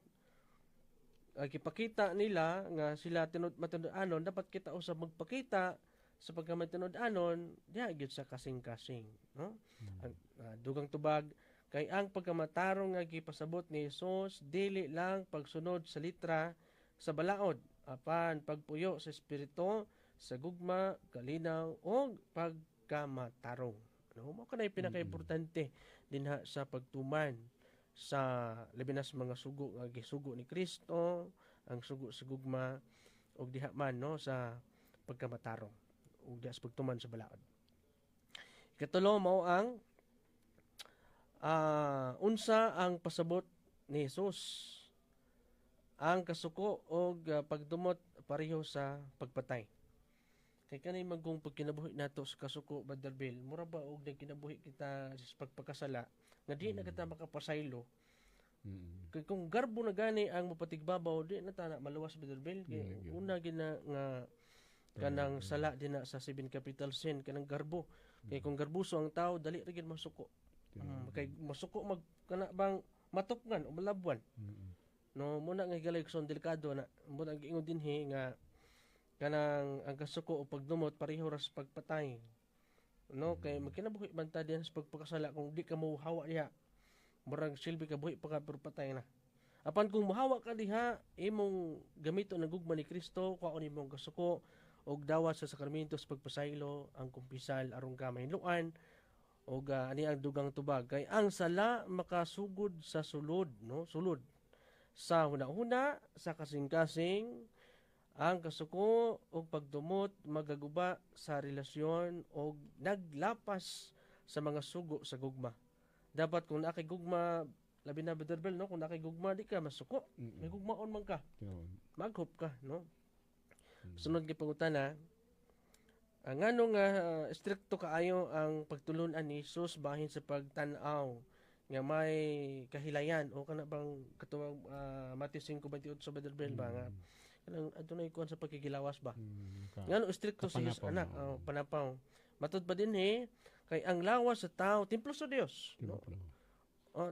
gipakita nila nga sila matinud-anon dapat kita usab magpakita sa pagkamatinud-anon diha gyud sa kasing-kasing no ang dugang tubag kay ang pagkamatarong nga gipasabot ni Jesus dili lang pagsunod sa litra sa balaod apan pagpuyo sa espiritu sa gugma kalinaw ug pagkamatarong no mo kanay pinaka-importante dinha sa pagtuman sa labi na sa mga sugo nga gisugo ni Kristo ang sugo sa gugma ug diha man no sa pagkamatarong ug diha sa pagtuman sa balaod. Ikatulo mao ang unsa ang pasabot ni Jesus ang kasuko og pagdumot pareho sa pagpatay. Kay kanay magkung pagkinabuhi nato sa kasuko Brother Bill mura ba og nagkinabuhi kita sa pagpakasala nga di na kita makapasaylo. Kay kung garbo na gani ang mapatigbabaw di na ta na maluwas Brother Bill kay una gina nga kanang sala din na sa 7 capital sin kanang garbo. Kay kung garbuso ang tao dali ra gid masuko. Kay masuko mag kana bang matupngan o malabwan. No muna nga higaligson delikado na mo ang giingon dinhi nga kanang ang kasuko o pagdumot pareho ra sa pagpatay. No kay magkinabuhi man ta diyan sa pagpakasala kung di ka mohawa diha murag silbi ka buhi pa ka pero patay na. Apan kung mohawa ka diha imong gamito ng gugma ni Kristo kuhaon imong kasuko og dawat sa sakramento sa pagpasaylo ang kumpisal aron ka mahinluan og ani ang dugang tubag kay ang sala makasugod sa sulod no sulod sa hunahuna sa kasing-kasing ang kasuko o pagdumot magaguba sa relasyon o naglapas sa mga sugo sa gugma. Dapat kung nakay gugma, labi na Brother Bill, no? Kung nakay gugma, di ka masuko. May gugmaon man ka. Maghop ka, no? Sunod kay pangutana, ngano nga stricto kaayo ang pagtulunan ni Jesus bahin sa pagtan-aw nga may kahilayan o kana bang katuwang Matthew 5:28 sa Brother Bill ba nga kanang adunay kuan sa pagkikilawas ba ngano stricto si Jesus anak panapaw matud ba din kay ang lawas sa tao templo sa Dios no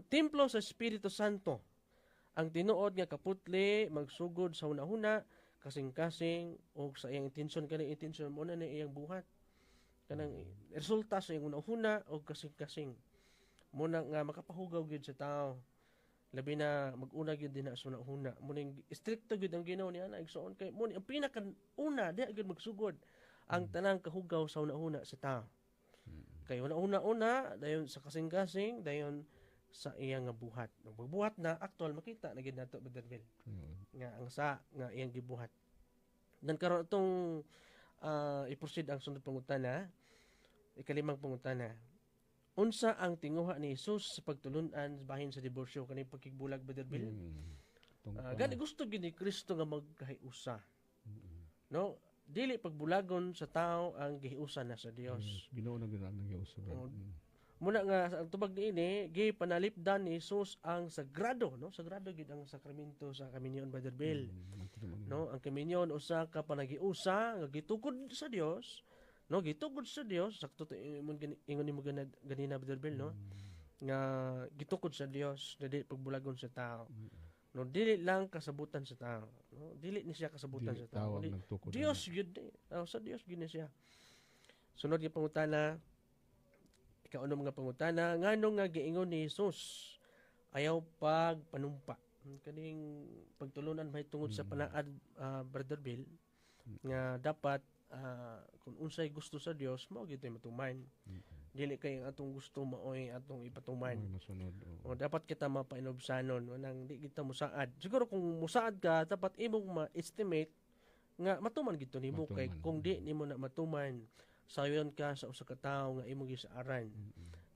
templo sa Espiritu Santo ang tinuod nga kaputli magsugod sa hunahuna kasing-kasing o sa iyang intensyon kanang intensyon mo na iyang buhat kanang resulta sa iyang hunahuna o kasing-kasing mo na nga makapahugaw gyud sa tao labi na mag-una gyud din na sa hunahuna mo ning stricto gyud ang Ginoo niya na igsoon kay mo ang pinaka-una di gyud magsugod ang tanang kahugaw sa hunahuna sa tao kay una dayon sa kasing-kasing dayon sa iyang nga buhat nang magbuhat na aktual makita na gid nato Brother Bill nga ang sa nga iyang gibuhat dan karon atong i-proceed ang sunod pangutana ikalimang pangutana unsa ang tinguha ni Jesus sa pagtulun-an bahin sa diborsyo kani pagkigbulag Brother Bill gani gusto gid ni Kristo nga magkahiusa no dili pagbulagon sa tao ang gihiusa na sa Dios Ginoo na gid ang gihiusa muna nga ang tubag niini gipanalipdan ni Jesus ang sagrado no sagrado gid ang sakramento sa kaminyon Brother Bill no ang kaminyon usa ka panagiusa nga gitukod sa Dios no gitugod sa Dios sakto to ingon nimo ganina Brother Bill no nga gitukod sa Dios dili pagbulagon sa tao. No, dili lang kasabutan sa tao. No, dili ni siya kasabutan Dili sa tao. tawag Di- nagtukod. Dios gyud ni. Sa Dios gyud ni siya. Sunod nga pangutana, ikaunom nga pangutana, ngano nga giingon ni Jesus ayaw pagpanumpa. Kaning pagtulunan may tungod sa panaad, Brother Bill, nga dapat kung unsay gusto sa Dios mao gyud tay matuman. Dili kay ang atong gusto maoy atong ipatuman. Ay, masunod. O dapat kita mapainobsanon nang di kita musaad. Siguro kung musaad ka dapat imong ma-estimate nga matuman gito nimo kay Matuman. kung di nimo na matuman sayon ka sa usa ka tawo nga imong gisaaran.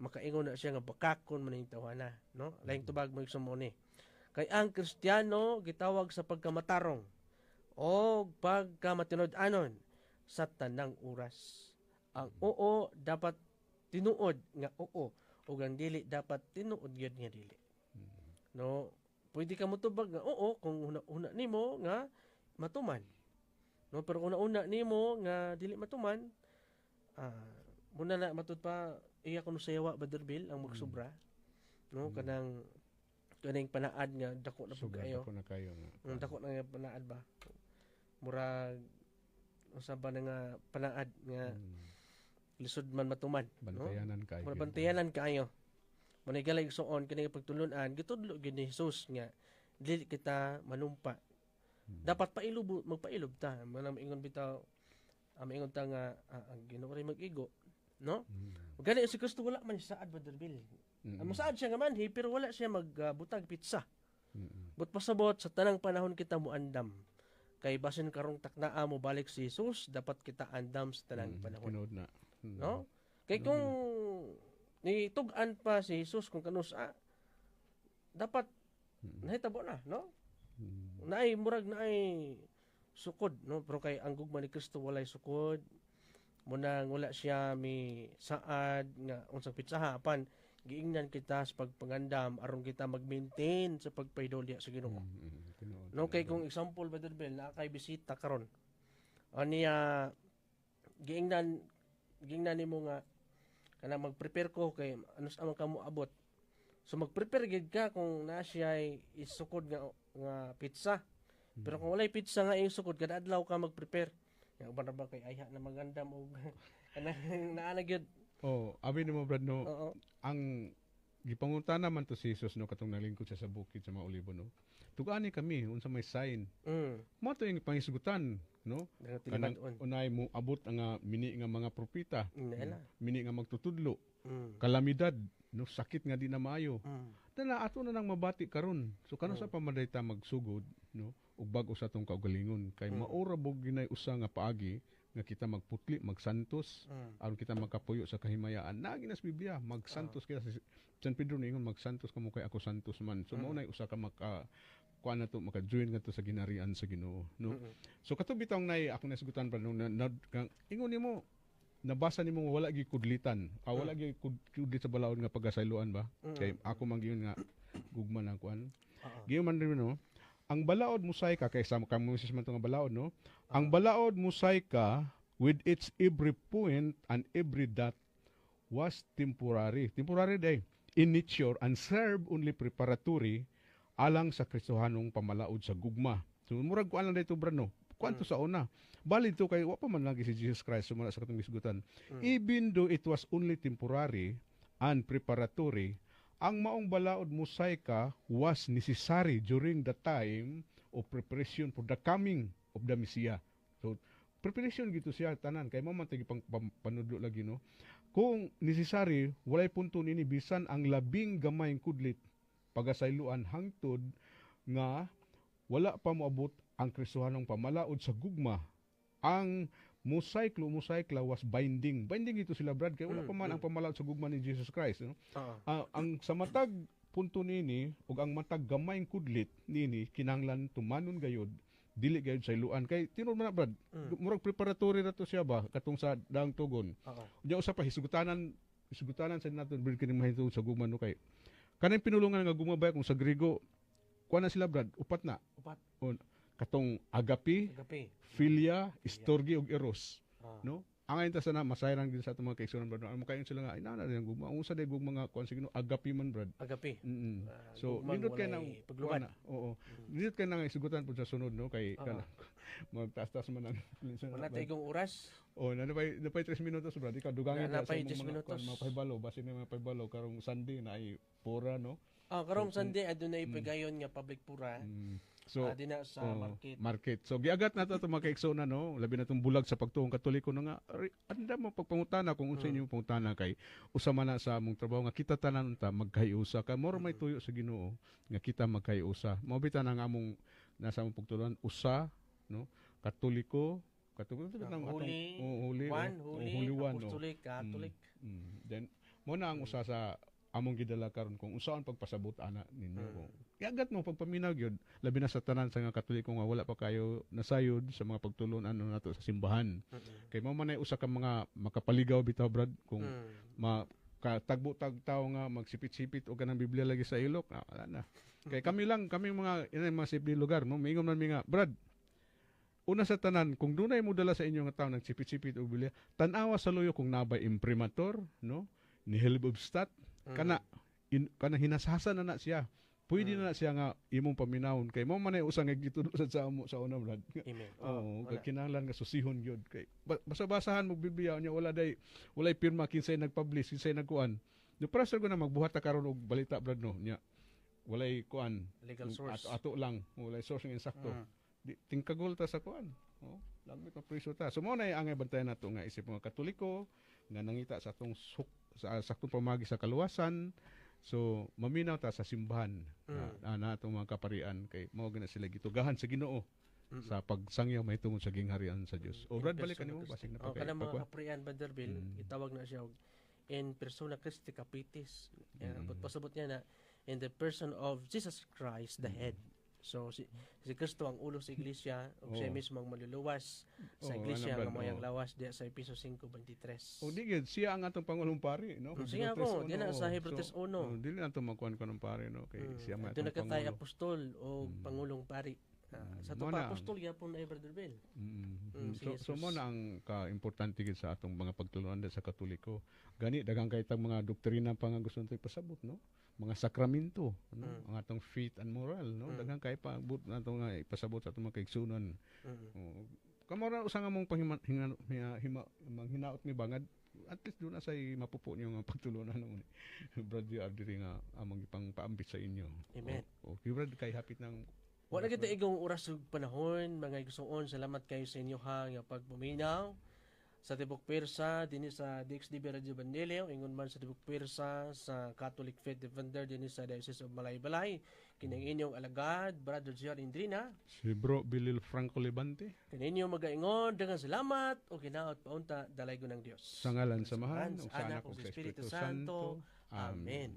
Makaingon na siya nga bakakon man ning tawhana, no? Laing tubag mo mo ni. Kay ang Kristiyano gitawag sa pagkamatarong o pagkamatinud-anon sa tanang oras. Ang oo dapat tinuod nga oo ug ang dili dapat tinuod gyud nga dili. No, pwede ka motubag nga oo kung una nimo nga matuman. No, pero kung una nimo nga dili matuman, muna na matud pa iya kuno sayawa Brother Bill ang magsobra. No, kanang panaad nga dako na pud Sobra kayo. ko na kayo. Dako na nga panaad ba. Murag usa ba na nga panaad nga lisod man matuman, no? Bantayanan kayo. Mura bantayanan kaayo. Manay galing suon kini pagtulunan gitudlo gyud ni Jesus nga dili kita manumpa. Dapat magpailob ta. Manang ingon bitaw ingon ta nga ang Ginoo ray mag-igo, no? Ug gani si Kristo wala man siya saad Brother Bill. Masaad siya nga manhi pero wala siya magbutag pizza. But pasabot sa tanang panahon kita muandam. Kay basin karong taknaa mo balik si Jesus, dapat kita andam sa tanang panahon. Tinood na. No? Kay kung nitug-an pa si Jesus kung kanusa, dapat nahitabo na, no? Naay murag naay sukod, no? Pero kay ang gugma ni Kristo walay sukod. Munang wala siya mi saad nga unsang pitsaha apan giingnan kita sa pagpangandam aron kita mag-maintain sa pagpaydol diha sa Ginoo. No, kay kung example Brother Bel na kay bisita karon. Aniya giingnan nimo nga kana mag-prepare ko kay ano sa man kamo abot. So mag-prepare gid ka kung na siya isukod nga pizza. Pero kung walay pizza nga isukod kada adlaw ka mag-prepare. Yang ba ba kay ayha na magandam og kanang naana gyud. Oh, abi nimo brad no. Oo. Ang gipangutana man to si Jesus no katong nalingkod siya sa bukid sa mga olibo no. Tugani kami unsa may sign. Mo to yung pangisgutan no. Kanang unay mo abot ang mini nga mga propeta. Mini nga magtutudlo. Kalamidad no sakit nga di na maayo. Dala ato na nang mabati karon. So kano sa pamadayta magsugod no ug bag-o sa atong kaugalingon kay maura bog ginay usa nga paagi nga kita magputli, magsantos, aron kita magkapuyo sa kahimayaan. Naginas Biblia, magsantos kita. San Pedro ningon magsantos kamo kay ako santos man. So mao nay usa ka kuan na to maka-join nga to sa ginarian sa Ginoo, no? So kato bitong nay ako nasgutan pa nung ingon nimo nabasa nimo wala gyud kudlitan. Wala gyud kudlit sa balaod nga pagasayloan ba? Kay ako man gyud nga gugma na kuan. Giyon man rin no. Ang balaod mosaika kay sa kamusis man to nga balaod no. Ang balaod mosaika with its every point and every dot was temporary. Temporary day in nature and serve only preparatory alang sa Kristohanong pamalaod sa gugma. So murag ko alang dito brano. Kwanto sa una. Bali to kay wa pa man lagi si Jesus Christ sumala sa katong misgutan. Even though it was only temporary and preparatory, ang maong balaod mosaika was necessary during the time of preparation for the coming of the Messiah. So, preparation gito siya tanan kay mao man tagi panudlo lagi no. Kung necessary, walay punto nini bisan ang labing gamayng kudlit pagasayloan hangtod nga wala pa moabot ang Kristohanong pamalaod sa gugma. Ang mosaikla was binding. Binding ito sila brad kay wala pa man ang pamalaod sa gugma ni Jesus Christ, no? Ang sa matag punto nini ug ang matag gamayng kudlit nini kinahanglan tumanon gayud dili gayud sayloan kay tinud man na brad. Murag preparatory ra to siya ba katong sa daang tugon. Unya usa pa hisugutanan sa naton brad kini mahitud sa gugma no kay kanang pinulungan nga gugma ba kung sa Griego kuan na sila brad upat na. Katong agape, philia, storge ug eros, no? angay ta sana masayran gid sa atong mga kaigsunan brad. Amo kayon sila nga inana rin gugma. Unsa day gug mga kuan sige agapi man brad. Agapi. Mm. So gugmang nindot kay walay nang pagluban. Oo. Nindot kay nang isugutan pud sa sunod no kay Oo. kana magtaas-taas man ang Wala tayo igong oras. Oh, napay 3 minutos brad. Ikaw dugangin Napay sa 10 mga minutos. mga pahibalo, basi na mga pahibalo karong Sunday na ay pura no. Karong Sunday adunay pagayon nga public pura. So Dina sa market. So giagat na to mga kaigsoon no, labi na tong bulag sa pagtuong Katoliko no nga anda mo pagpangutana kung unsa inyong pangutana kay usa man na sa among trabaho nga kita tanan unta magkayusa ka more may tuyo sa Ginoo nga kita magkayusa. Mao bitan ang among nasa among pagtuluan usa no, Katoliko Holy One, Apostolic, Catholic. Then mo na ang usa sa among gidala karon kung unsaon pagpasabot ana ninyo. Iagat mo pagpaminaw gyud labi na sa tanan sa nga Katoliko nga wala pa kayo nasayod sa mga pagtulon ano nato sa simbahan. Kay mao man ay usa ka mga makapaligaw bitaw brad kung katagbo-tag tao nga magsipit-sipit o kanang Biblia lagi sa ilok, wala na. Kay kami mga mga simple lugar mo mingon man mi nga brad. Una sa tanan, kung dunay mo dala sa inyo nga tao nagsipit-sipit og Biblia, tan-awa sa luyo kung nabay imprimatur, no? Ni Helbobstadt, kana hinasasan na siya. Pwede na siya nga imong paminawon kay mo man ay usa nga gitudo sa amo sa una brad. Amen. Kinahanglan nga susihon gyud kay basa-basahan mo Biblia nya walay pirma kinsay nag-publish kinsay nagkuan. No para sa ko na magbuhat ta karon og balita brad no nya. Walay kuan Legal source. Ato lang, walay source nga insakto. Tingkagol ta sa kuan. Lagmit na priso ta. So mo na angay bantayan nato nga isip mga Katoliko nga nangita sa atong sa saktong pamagi sa kaluwasan. So maminaw ta sa simbahan na atong mga kaparian kay mao gina sila gitugahan sa Ginoo sa pagsangyaw may tungod sa gingharian sa Dios. O brad balik kanimo basig na pagkay. Kanang mga kaparian Vanderbilt itawag na siya og in persona Christi Capitis. Pasabot niya na in the person of Jesus Christ the head. So si Kristo ang ulo sa iglesia ug siya mismo ang maluluwas sa iglesia nga moyang lawas diya sa Efeso 5:23. O di gid siya ang atong pangulong pari no. Siya ako diya na sa Hebrews 1. Dili na to magkuan kanang pari no kay siya man atong pangulo. Nakatay apostol o pangulong pari. Sa to pa apostol gyapon na Brother Bill. So mo na ang ka-importante gid sa atong mga pagtulunan sa Katoliko. Gani daghang kay tag mga doktrina pa nga gusto nato ipasabot no. Mga sakramento no, ang atong faith and moral no, daghang kay paabot nato nga ipasabot sa atong mga kaigsunan. Kamora usa nga mong hinaot ni bangad at least doon na say mapupo niyo nga pagtulunan mo ni Brother Ardiri nga among ipang paambit sa inyo. Amen. Okay brad kay hapit ng wala kita igong oras ug panahon mga igsuon. Salamat kayo sa inyo ha nga pagpuminaw sa Tibok Persa dinhi sa DXDB Radio Bandilio, ingon man sa Tibok Persa sa Catholic Faith Defender dinhi sa Diocese of Malaybalay. Kining inyong alagad Brother J.R. Indrina, si Bro Bilil Franco Lebante. Kininyo magaingon daghang salamat o kinaot paunta dalay ng Dios. Sa ngalan samahan ug sa anak ug sa Espiritu Santo. Amen.